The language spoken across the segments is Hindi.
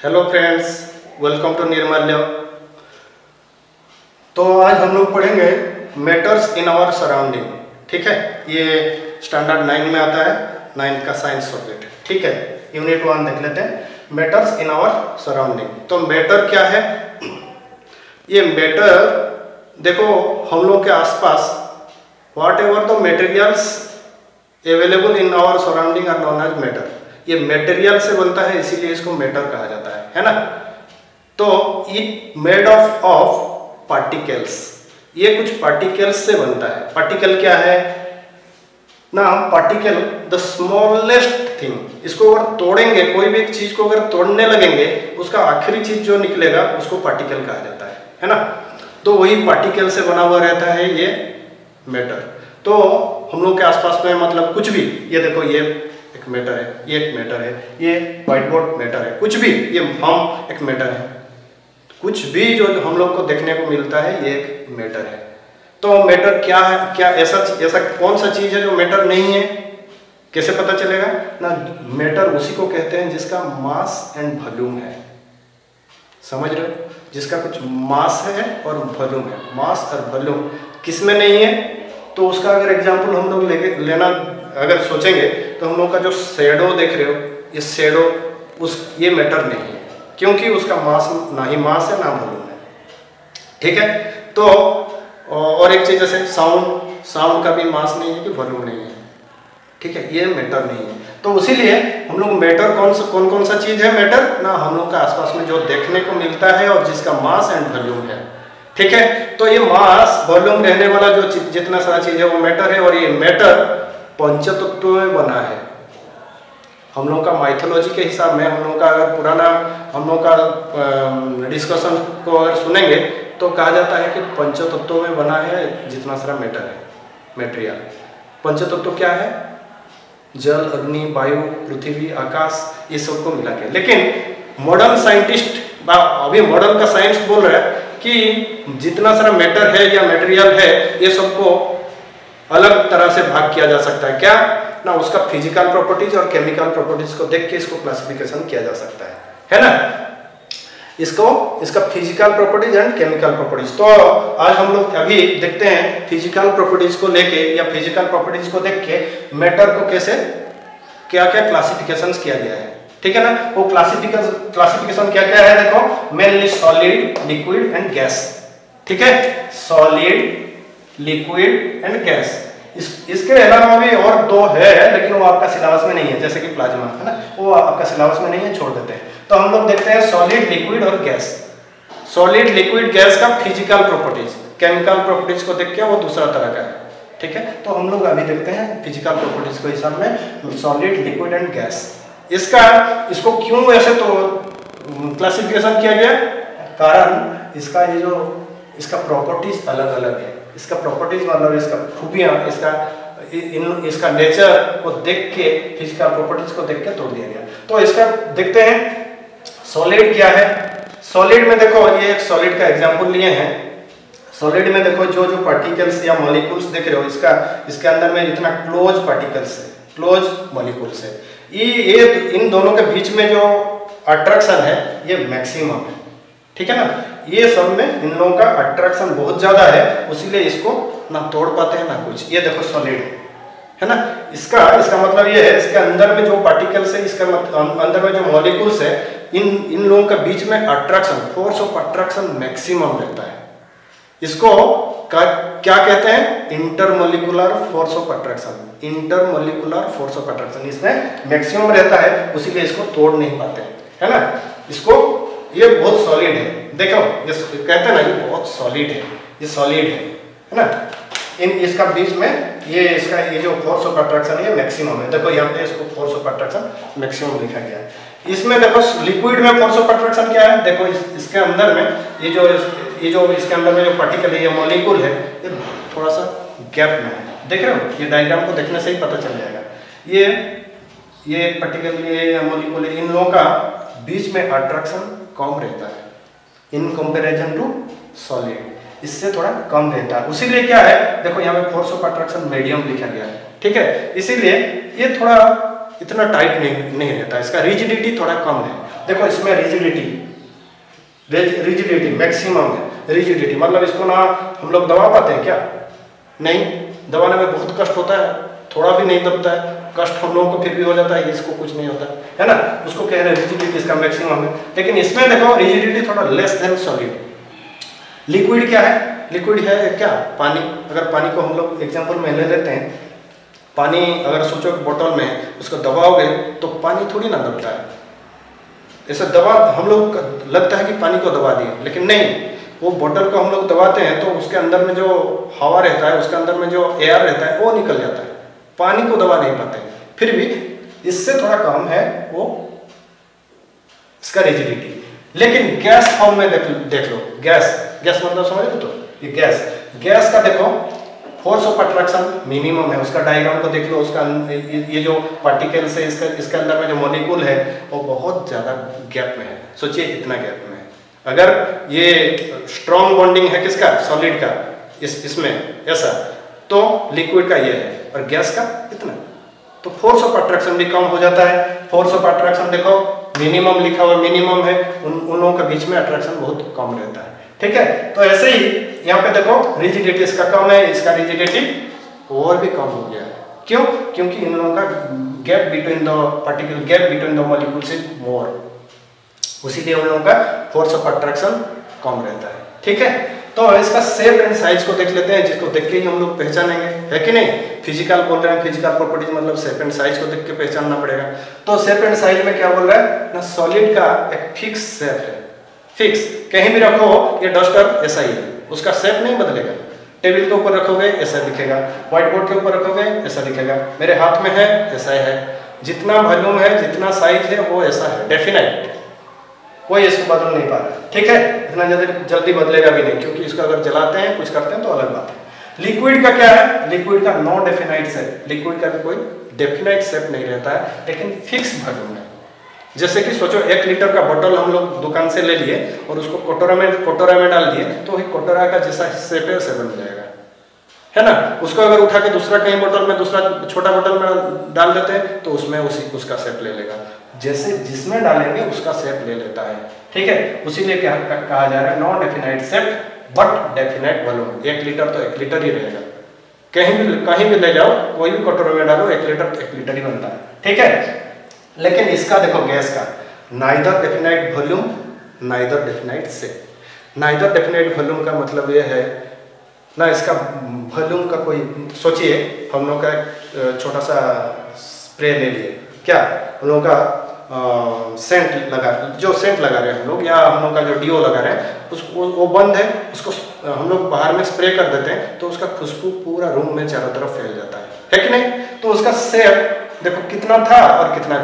Hello friends, welcome to Nirmalya. तो आज हम लोग पढ़ेंगे मैटर्स इन आवर सराउंडिंग। ठीक है, ये स्टैंडर्ड 9 में आता है, 9 का साइंस सब्जेक्ट। ठीक है, यूनिट 1 देख लेते हैं, मैटर्स इन आवर सराउंडिंग। तो मैटर क्या है? ये मैटर देखो, हम लोग के आसपास whatever the materials available in our surrounding are known as matter. ये मटेरियल से बनता है, इसीलिए इसको मैटर कहा जाता है ना। तो इट मेड ऑफ पार्टिकल्स, ये कुछ पार्टिकल्स से बनता है। पार्टिकल क्या है ना? Particle the smallest thing. इसको अगर तोड़ेंगे, कोई भी एक चीज को अगर तोड़ने लगेंगे, उसका आखिरी चीज जो निकलेगा उसको पार्टिकल कहा जाता है ना। तो वही पार्टिकल से बना हुआ रहता है ये मैटर। तो हम लोग के आसपास में मतलब कुछ भी, ये देखो, ये एक मैटर है, ये एक मैटर है, ये व्हाइट बोर्ड मैटर है, कुछ भी, ये हम एक मैटर है। कुछ भी जो हम लोग को देखने को मिलता है ये एक मैटर है। तो मैटर क्या है? क्या ऐसा कौन सा चीज है जो मैटर नहीं है? कैसे पता चलेगा ना? मैटर उसी को कहते हैं जिसका मास एंड वॉल्यूम है। समझ रहे हो? जिसका कुछ मास है और वॉल्यूम है। मास और वॉल्यूम किसमें नहीं है? तो उसका अगर एग्जांपल हम लोग लेना अगर सोचेंगे तो हम लोग का जो शैडो देख रहे हो, ये शैडो ये मैटर नहीं है, क्योंकि उसका मास, ना ही मास है ना वॉल्यूम है। ठीक है। तो और एक चीज जैसे साउंड का भी मास नहीं है कि वॉल्यूम नहीं है। ठीक है, ये मैटर नहीं है। तो इसीलिए हम लोग मैटर कौन सा चीज है मैटर ना? हम लोग का आसपास में जो देखने को मिलता है और जिसका मास एंड वॉल्यूम है। ठीक है। तो ये मास वॉल्यूम रहने वाला जो जितना सारा चीज है वो मैटर है। और ये मैटर पंचतत्व में बना है। हम लोग का माइथोलॉजी के हिसाब में, हम लोग का अगर पुराना हम लोग का डिस्कशन को अगर सुनेंगे तो कहा जाता है कि पंचतत्व में बना है जितना सारा मैटर है, मटेरियल। पंचतत्व क्या है? जल, अग्नि, वायु, पृथ्वी, आकाश, ये सबको मिला के। लेकिन मॉडर्न साइंटिस्ट, अभी मॉडर्न का साइंस बोल रहा है कि जितना सारा मैटर है या मटेरियल है, ये सबको अलग तरह से भाग किया जा सकता है। क्या ना? उसका फिजिकल प्रॉपर्टीज और केमिकल प्रॉपर्टीज को देख के इसको क्लासिफिकेशन किया जा सकता है ना। इसका physical properties and chemical properties. तो आज हम लोग अभी देखते हैं फिजिकल प्रॉपर्टीज को लेके या फिजिकल प्रॉपर्टीज को देख के मैटर को कैसे क्या क्या क्लासिफिकेशन किया गया है। ठीक है ना। वो क्लासिफिकेशन क्या क्या है? देखो, mainly solid, liquid and gas. ठीक है, सॉलिड, लिक्विड एंड गैस। इसके अलावा भी और दो है, लेकिन वो आपका सिलेबस में नहीं है, जैसे कि प्लाज्मा है ना, वो आपका सिलेबस में नहीं है, छोड़ देते हैं। तो हम लोग देखते हैं सॉलिड, लिक्विड और गैस। सॉलिड, लिक्विड, गैस का फिजिकल प्रॉपर्टीज, केमिकल प्रॉपर्टीज को देख के वो दूसरा तरह का है। ठीक है। तो हम लोग अभी देखते हैं फिजिकल प्रॉपर्टीज के हिसाब में सॉलिड, लिक्विड एंड गैस। इसको क्यों ऐसे तो क्लासिफिकेशन किया गया? कारण इसका प्रॉपर्टीज अलग अलग है। इसका प्रॉपर्टीज मतलब इसका खूबियां, इसका नेचर को देख के, फिजिकल प्रॉपर्टीज को देख के तोड़ दिया गया। तो इसका देखते हैं सॉलिड क्या है। सॉलिड में देखो, ये एक सॉलिड का एग्जांपल लिए हैं। सॉलिड में देखो जो पार्टिकल्स या मॉलिक्यूल्स देख रहे हो, इसके अंदर में इतना क्लोज पार्टिकल्स है, क्लोज मॉलिक्यूल्स है। ये इन दोनों के बीच में जो अट्रैक्शन है ये मैक्सिमम है। ठीक है ना। ये सब में इन लोगों का अट्रैक्शन बहुत ज्यादा है, इसीलिए इसको ना तोड़ पाते हैं ना कुछ। ये देखो सॉलिड है ना। इसका मतलब ये है, इसके अंदर में जो पार्टिकल्स है, इसका अंदर में जो मॉलिक्यूल्स है, इन लोगों के बीच में attraction, force of attraction maximum रहता है। इसको क्या कहते हैं? Intermolecular force of attraction. Intermolecular force of attraction इसमें मैक्सिमम रहता है, इसीलिए इसको तोड़ नहीं पाते, है ना। ये बहुत सॉलिड है। देखो, ये कहते हैं ना, ये बहुत सॉलिड है, ये सॉलिड है ना। इसका बीच में ये जो फोर्स ऑफ अट्रैक्शन है ये मैक्सिमम है। देखो यहाँ पे इसको फोर्स ऑफ अट्रैक्शन मैक्सिमम लिखा गया है। इसमें देखो लिक्विड में फोर्स ऑफ अट्रैक्शन क्या है? देखो इसके अंदर में ये जो इसके अंदर में जो पार्टिकल है, ये मॉलिक्यूल है, ये थोड़ा सा गैप में है। देख रहे हो? ये डायग्राम को देखने से ही पता चल जाएगा। ये पार्टिकल, ये मॉलिक्यूल, इन लोगों का बीच में अट्रैक्शन कम रहता है इन कंपैरिजन टू सॉलिड, इससे थोड़ा कम रहता है। इसीलिए क्या है, देखो यहाँ पे फोर्स ऑफ अट्रैक्शन मीडियम लिखा गया है। ठीक है, इसीलिए ये थोड़ा इतना टाइट नहीं रहता, इसका रिजिडिटी थोड़ा कम है। देखो इसमें रिजिडिटी मैक्सिमम है। रिजिडिटी मतलब इसको ना हम लोग दबा पाते हैं क्या? नहीं, दबाने में बहुत कष्ट होता है, थोड़ा भी नहीं दबता है, कष्ट हम लोगों को फिर भी हो जाता है, इसको कुछ नहीं होता है ना। उसको कह रहे हैं रिजिडिटी इसका मैक्सिमम है। लेकिन इसमें देखो रिजिडिटी थोड़ा लेस देन सॉलिड। लिक्विड क्या है? लिक्विड है क्या? पानी। अगर पानी को हम लोग एग्जाम्पल में ले लेते हैं, पानी अगर सोचो बोतल में उसको दबाओगे तो पानी थोड़ी ना दबता है। ऐसा दबा हम लोग लगता है कि पानी को दबा दिए, लेकिन नहीं, वो बोतल को हम लोग दबाते हैं तो उसके अंदर में जो हवा रहता है, उसके अंदर में जो एयर रहता है वो निकल जाता है, पानी को दबा नहीं पाते। फिर भी इससे थोड़ा कम है वो इसका रिजिडिटी। लेकिन गैस फॉर्म में देख लो, गैस मतलब समझ लो, तो ये गैस का देखो फोर्स ऑफ अट्रैक्शन मिनिमम है। उसका डायग्राम को देख लो, उसका ये जो पार्टिकल्स है इसके अंदर में जो मॉलिक्यूल है वो बहुत ज़्यादा गैप में है। सोचिए इतना गैप में है। अगर ये स्ट्रॉन्ग बॉन्डिंग है किसका? सॉलिड का, इसमें ऐसा, तो लिक्विड का ये है और गैस का इतना, तो फोर्स ऑफ अट्रैक्शन भी कम हो जाता है। फोर्स ऑफ अट्रैक्शन देखो मिनिमम लिखा हुआ, मिनिमम है, उन लोगों के बीच में अट्रैक्शन बहुत कम रहता है। ठीक है, तो ऐसे ही यहाँ पे देखो रिजिडिटी इसका कम है, इसका रिजिडिटी और भी कम हो गया है। क्यों? क्योंकि इन लोगों का gap between the particle, gap between the molecules is more, उसीलिए उन लोगों का फोर्स ऑफ अट्रैक्शन कम रहता है। ठीक है, तो इसका शेप एंड साइज को देख लेते हैं, जिसको देख के ही हम लोग पहचानेंगे, है कि नहीं? फिजिकल बोल रहे हैं, फिजिकल प्रॉपर्टीज मतलब शेप एंड साइज को देख के पहचानना पड़ेगा। तो शेप एंड साइज में क्या बोल रहा है ना, सॉलिड का एक फिक्स शेप है, फिक्स, कहीं भी रखो ये डस्टर ऐसा ही है, उसका शेप नहीं बदलेगा। टेबल के ऊपर रखोगे ऐसा दिखेगा, व्हाइट बोर्ड के ऊपर रखोगे ऐसा दिखेगा, मेरे हाथ में है ऐसा है, जितना वॉल्यूम है, जितना साइज है वो ऐसा है, डेफिनेट, कोई इसको बदल नहीं पा रहा है। ठीक है, इतना जल्दी बदलेगा भी नहीं, क्योंकि इसको अगर जलाते हैं कुछ करते हैं तो अलग बात है। लिक्विड का क्या है? लिक्विड का नो डेफिनाइट शेप, लिक्विड का भी कोई डेफिनाइट शेप नहीं रहता है, लेकिन फिक्स वॉल्यूम है। जैसे कि सोचो 1 लीटर का बोतल हम लोग दुकान से ले लिए और उसको कटोरा में डाल दिए, तो वही कटोरा का जैसा शेप है वैसे बन जाएगा, है ना। उसको अगर उठा के दूसरा कहीं बोतल में, दूसरा छोटा बोतल में डाल देते हैं तो उसमें उसका शेप ले लेगा, जैसे जिसमें डालेंगे उसका शेप ले लेता है। ठीक है, उसीलिए क्या कहा जा रहा है, non definite shape but definite volume. 1 litre तो 1 लीटर ही रहेगा, कहीं भी ले जाओ, कोई भी कटोरे में डालो 1 लीटर तो 1 लीटर ही बनता है। ठीक है, लेकिन इसका देखो गैस का neither definite volume neither definite shape. Neither definite volume का मतलब ये है ना, इसका वॉल्यूम का कोई, सोचिए हम लोग का छोटा सा स्प्रे ले लिए, क्या हम लोग का सेंट लगा रहे हैं हम लोग, या हम लोग का जो डीओ लगा रहे हैं उसको वो बंद है, उसको हम लोग बाहर में स्प्रे कर देते हैं तो उसका खुशबू पूरा रूम में चारों तरफ फैल जाता है कि नहीं? तो उसका शेप देखो कितना था और कितना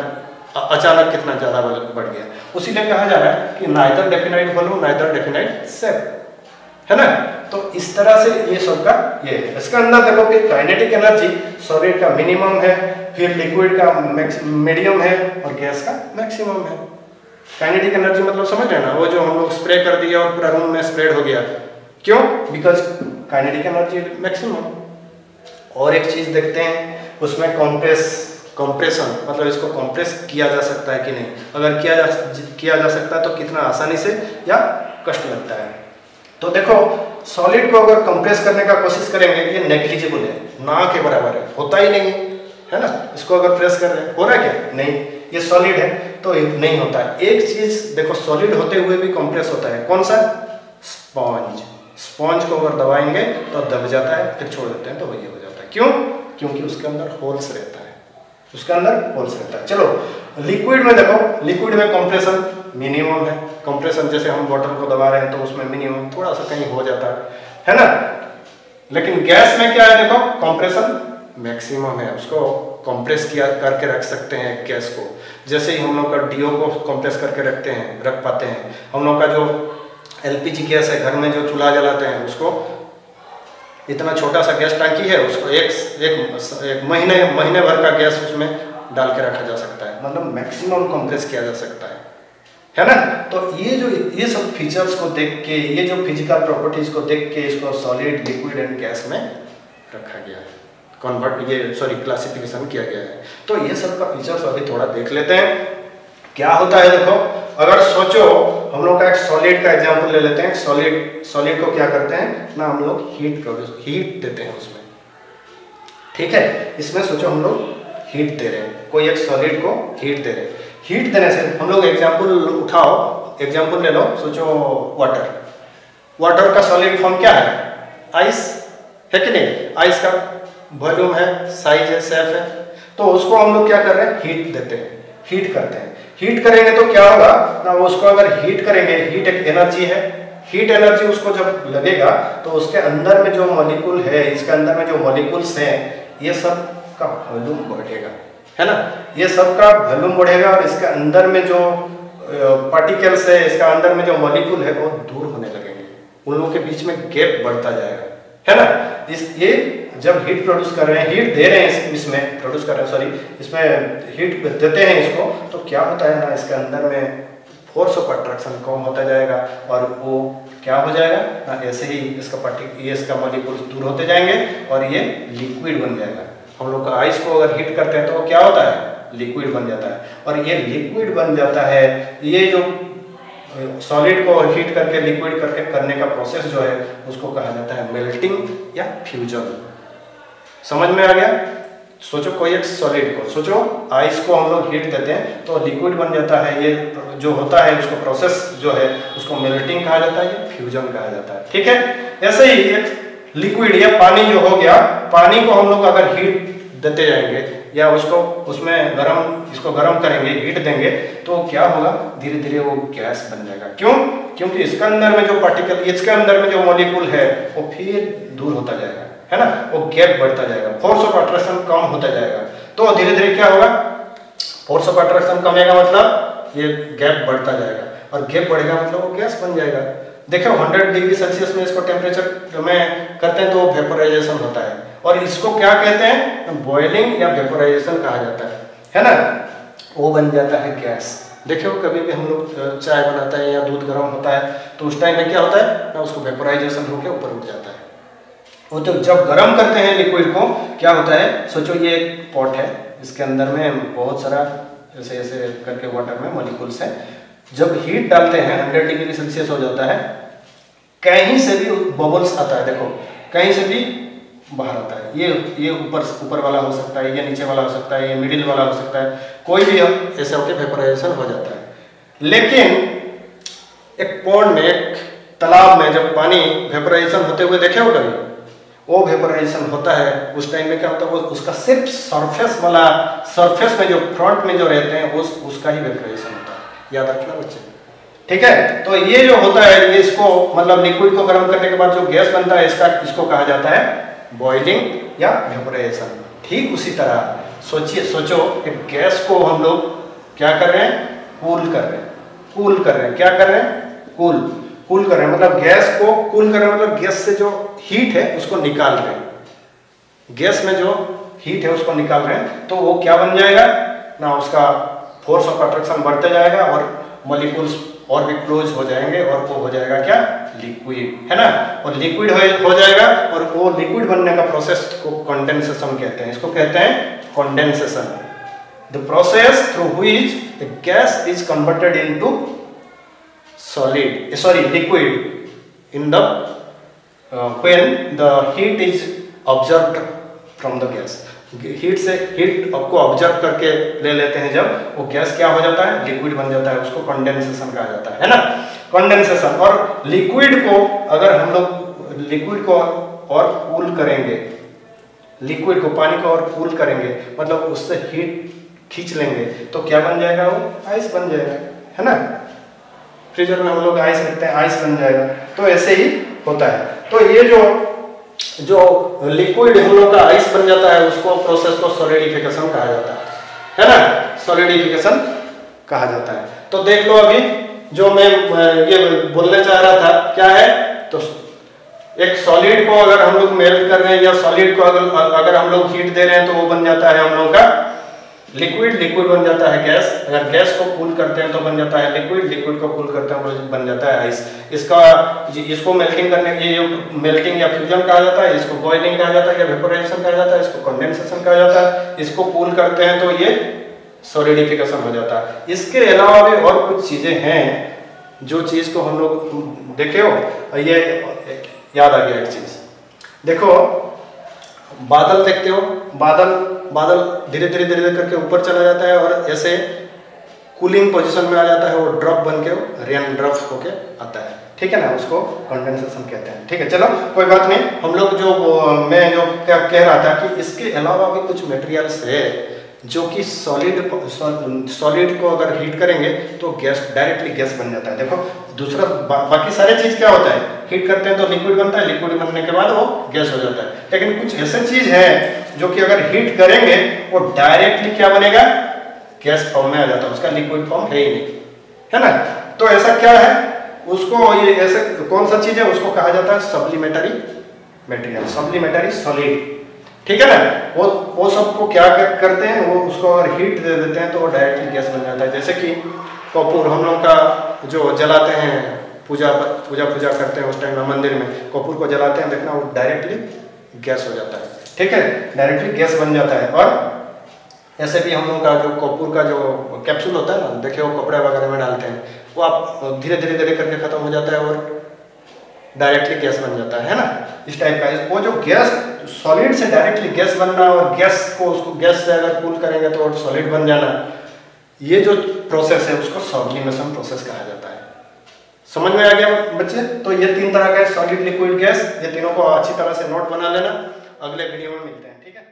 अचानक कितना ज़्यादा बढ़ गया। उसीलिए कहा जा रहा है कि neither definite volume neither definite shape, है ना। तो इस तरह से ये सबका ये है। इसका अंदर देखो कि काइनेटिक एनर्जी सॉलिड का मिनिमम है, फिर लिक्विड का मीडियम है और गैस का मैक्सिमम है। काइनेटिक एनर्जी मतलब समझ रहे हैं ना, वो जो हम लोग स्प्रे कर दिया और पूरा रूम में स्प्रेड हो गया, क्यों? Because kinetic energy maximum. और एक चीज देखते हैं उसमें कंप्रेशन मतलब इसको कंप्रेस किया जा सकता है कि नहीं। अगर किया जा सकता है तो कितना आसानी से या कष्ट लगता है। तो देखो सॉलिड को अगर कंप्रेस करने का कोशिश करेंगे, ये नेग्लिजिबल है, ना के बराबर है, होता ही नहीं है ना। इसको अगर प्रेस कर रहे हैं, हो रहा है क्या? नहीं, ये सॉलिड है तो नहीं होता है। एक चीज देखो सॉलिड होते हुए भी कंप्रेस होता है, कौन सा? स्पॉन्ज। स्पॉन्ज को अगर दबाएंगे तो दब जाता है, फिर छोड़ देते हैं तो वही हो जाता है। क्यों? क्योंकि उसके अंदर होल्स रहता है, उसके अंदर होल्स रहता है। चलो लिक्विड में देखो, लिक्विड में कंप्रेशन मिनिमम है। कंप्रेशन जैसे हम बॉटल को दबा रहे हैं तो उसमें मिनिमम थोड़ा सा कहीं हो जाता है ना। लेकिन गैस में क्या है, देखो कंप्रेशन मैक्सिमम है, उसको कंप्रेस करके रख सकते हैं गैस को। जैसे ही हम लोग का डीओ को कंप्रेस करके रख पाते हैं। हम लोग का जो एलपीजी गैस है, घर में जो चूल्हा जलाते हैं, उसको इतना छोटा सा गैस टंकी है, उसको एक महीने भर का गैस उसमें डाल के रखा जा सकता है, मतलब मैक्सिमम कंप्रेस किया जा सकता है ना। तो ये सब फीचर्स को देख के, ये जो फिजिकल प्रॉपर्टीज को देख के इसको सॉलिड, लिक्विड एंड गैस में रखा गया है। कन्वर्ट क्लासिफिकेशन किया गया है। तो ये सब का फीचर्स अभी थोड़ा देख लेते हैं। क्या होता है देखो, अगर सोचो हम लोग का एक सॉलिड का एग्जांपल ले लेते हैं। सॉलिड को क्या करते हैं ना, हम लोग हीट देते हैं उसमें, ठीक है। इसमें सोचो हम लोग हीट दे रहे हैं, कोई एक सॉलिड को हीट दे रहे हैं। हीट देने से हम लोग एग्जांपल ले लो, सोचो वाटर का सॉलिड फॉर्म क्या है, आइस है कि नहीं। आइस का वॉल्यूम है, साइज है, शेप है। तो उसको हम लोग क्या कर रहे हैं, हीट देते हैं, हीट करते हैं। हीट करेंगे तो क्या होगा ना, उसको अगर हीट करेंगे, हीट एक एनर्जी है, हीट एनर्जी उसको जब लगेगा तो उसके अंदर में जो मॉलिक्यूल है, इसके अंदर में जो मॉलिक्यूल्स हैं, ये सब का वॉल्यूम बढ़ेगा, है ना। ये सब का वॉल्यूम बढ़ेगा और इसके अंदर में जो पार्टिकल्स है, इसका अंदर में जो मॉलिक्यूल है वो दूर होने लगेंगे, उन लोगों के बीच में गैप बढ़ता जाएगा, है ना। ये जब हीट प्रोड्यूस कर रहे हैं, हीट दे रहे हैं, इसमें प्रोड्यूस कर रहे हैं, सॉरी इसमें हीट देते हैं इसको, तो क्या होता है ना, इसके अंदर में फोर्स ऑफ अट्रैक्शन कम होता जाएगा और वो क्या हो जाएगा ना, ऐसे ही इसका मॉलिक्यूल दूर होते जाएंगे और ये लिक्विड बन जाएगा। हम लोग का आइस को अगर हीट करते हैं तो वो क्या होता है, लिक्विड बन जाता है। और ये लिक्विड बन जाता है, ये जो सॉलिड को हीट करके लिक्विड करने का प्रोसेस जो है उसको कहा जाता है मेल्टिंग या फ्यूजन। समझ में आ गया। सोचो कोई एक सॉलिड को, सोचो आइस को हम लोग हीट देते हैं तो लिक्विड बन जाता है। ये जो होता है उसको प्रोसेस जो है उसको मेल्टिंग कहा जाता है या फ्यूजन कहा जाता है, ठीक है। ऐसे ही एक लिक्विड या पानी जो हो गया, पानी को हम लोग अगर हीट देते जाएंगे या उसमें इसको गर्म करेंगे, हीट देंगे, तो क्या होगा, धीरे धीरे वो गैस बन जाएगा। क्यों? क्योंकि इसके अंदर में जो पार्टिकल, इसके अंदर में जो मॉलिक्यूल है वो फिर दूर होता जाएगा, है ना, वो गैप बढ़ता जाएगा, फोर्स ऑफ अट्रैक्शन कम होता जाएगा। तो धीरे धीरे क्या होगा, फोर्स ऑफ अट्रैक्शन कमेगा मतलब ये गैप बढ़ता जाएगा और गैप बढ़ेगा मतलब वो गैस बन जाएगा। देखो 100 डिग्री सेल्सियस में इसको टेम्परेचर में करते हैं तो वेपोराइजेशन होता है और इसको क्या कहते हैं, बॉइलिंग या वेपोराइजेशन कहा जाता है ना। वो बन जाता है गैस। देखो कभी भी हम लोग चाय बनाते हैं या दूध गर्म होता है तो उस टाइम में क्या होता है ना, उसको वेपोराइजेशन होकर ऊपर उठ जाता है। वो तो जब गर्म करते हैं लिक्विड को, क्या होता है, सोचो ये एक पॉट है, इसके अंदर में बहुत सारा ऐसे ऐसे करके वाटर में मॉलिक्यूल्स हैं। जब हीट डालते हैं 100 डिग्री सेल्सियस हो जाता है, कहीं से भी बबल्स आता है, देखो कहीं से भी बाहर आता है। ये ऊपर वाला हो सकता है, ये नीचे वाला हो सकता है, ये मिडिल वाला हो सकता है, कोई भी ऐसे होकर वेपोराइजेशन हो जाता है। लेकिन एक पॉन्ड में, एक तालाब में जब पानी वेपोराइजेशन होते हुए देखे हो कभी, वो वेपोराइजेशन होता है उस टाइम में क्या होता है, वो उसका सिर्फ सरफेस में जो फ्रंट में जो रहते हैं उसका ही वेपोराइजेशन होता है। याद रखना बच्चे, ठीक है। तो ये जो होता है, ये इसको मतलब लिक्विड को गर्म करने के बाद जो गैस बनता है इसको कहा जाता है बॉइलिंग या वेपोराइजेशन। ठीक उसी तरह सोचो एक गैस को हम लोग क्या कर रहे हैं, कूल कर रहे हैं। क्या कर रहे हैं, कूल कर रहे हैं, मतलब गैस को कूल कर रहे हैं, मतलब गैस से जो हीट है उसको निकाल रहे हैं। गैस में जो हीट है उसको निकाल रहे हैं, तो वो क्या बन जाएगा ना, उसका फोर्स ऑफ अट्रैक्शन बढ़ता जाएगा और मॉलिक्यूल्स और भी क्लोज हो जाएंगे और वो हो जाएगा क्या, लिक्विड, है ना। और लिक्विड हो जाएगा और वो लिक्विड बनने का प्रोसेस को कंडेंसेशन कहते हैं। इसको कहते हैं condensation, the process through which the gas is converted into liquid in the when the heat is observed from the gas। Heat आपको ऑब्जर्व करके ले लेते हैं, जब वो गैस क्या हो जाता है, लिक्विड बन जाता है, उसको कंडेंसेशन कहा जाता है ना, कंडेंसेशन। और लिक्विड को अगर हम लोग लिक्विड को और कूल करेंगे, लिक्विड को पानी को और कूल करेंगे, मतलब उससे हीट खींच लेंगे, तो क्या बन जाएगा, वो आइस बन जाएगा, है ना। फ्रीजर में हम लोग आइस रखते हैं, आइस बन जाएगा। तो ऐसे ही होता है। तो ये जो लिक्विड हम लोग का आइस बन जाता है, उसको प्रोसेस को सॉलिडिफिकेशन कहा जाता है ना, सॉलिडिफिकेशन कहा जाता है। तो देख लो अभी जो मैं ये बोलने चाह रहा था क्या है, तो एक सॉलिड को अगर हम लोग मेल्ट कर रहे हैं या सॉलिड को अगर हम लोग हीट दे रहे हैं तो वो बन जाता है हम लोग का लिक्विड, लिक्विड बन जाता है गैस। अगर गैस को कूल करते हैं तो बन जाता है लिक्विड, लिक्विड को कूल करते हैं तो बन जाता है आइस। इसको मेल्टिंग करने, ये मेल्टिंग या फ्यूजन कहा जाता है, इसको बॉइलिंग कहा जाता है या वेपोराइजेशन कहा जाता है, इसको कंडेंसेशन कहा जाता है। इसको कूल करते हैं तो ये सॉलिडिफिकेशन हो जाता है। इसके अलावा भी और कुछ चीजें हैं जो चीज को हम लोग देखे हो, ये याद आ गया एक चीज। देखो बादल देखते हो, बादल धीरे धीरे धीरे धीरे करके ऊपर चला जाता है और ऐसे कूलिंग पोजीशन में आ जाता है, वो ड्रॉप बन के रेन ड्रॉप होके आता है, ठीक है ना, उसको कंडेंसेशन कहते हैं। ठीक है, चलो कोई बात नहीं। हम लोग मैं जो क्या कह रहा था कि इसके अलावा भी कुछ मटेरियल्स है जो कि सॉलिड को अगर हीट करेंगे तो गैस, डायरेक्टली गैस बन जाता है। देखो दूसरा बाकी सारे चीज क्या होता है, हीट करते हैं तो लिक्विड बनता है, लिक्विड बनने के बाद वो गैस हो जाता है। लेकिन कुछ ऐसे चीज है जो कि अगर हीट करेंगे वो डायरेक्टली क्या बनेगा, गैस फॉर्म में आ जाता है, उसका लिक्विड फॉर्म है ही नहीं, है ना। तो ऐसा क्या है, उसको ये ऐसे कौन सा चीज है, उसको कहा जाता है सप्लीमेंट्री मटेरियल, सप्लीमेंट्री सॉलिड, ठीक है ना। वो सबको क्या करते हैं, वो उसको अगर हीट दे देते हैं तो वो डायरेक्टली गैस बन जाता है। जैसे कि कपूर हम लोग का जो जलाते हैं, पूजा करते हैं उस टाइम में मंदिर में कपूर को जलाते हैं, देखना वो डायरेक्टली गैस हो जाता है, ठीक है, डायरेक्टली गैस बन जाता है। और ऐसे भी हम लोग का जो कपूर का जो कैप्सूल होता है ना, देखिए वो कपड़े वगैरह में डालते हैं, वो आप धीरे धीरे धीरे करके खत्म हो जाता है और डायरेक्टली गैस बन जाता है ना, इस टाइप का। वो जो गैस, सॉलिड से डायरेक्टली गैस बनना और गैस को, उसको गैस से अगर कूल करेंगे तो सॉलिड बन जाना, ये जो प्रोसेस है उसको सब्लिमेशन प्रोसेस कहा जाता है। समझ में आ गया बच्चे? तो ये तीन तरह का सॉलिड, लिक्विड, गैस, ये तीनों को अच्छी तरह से नोट बना लेना। अगले वीडियो में मिलते हैं, ठीक है।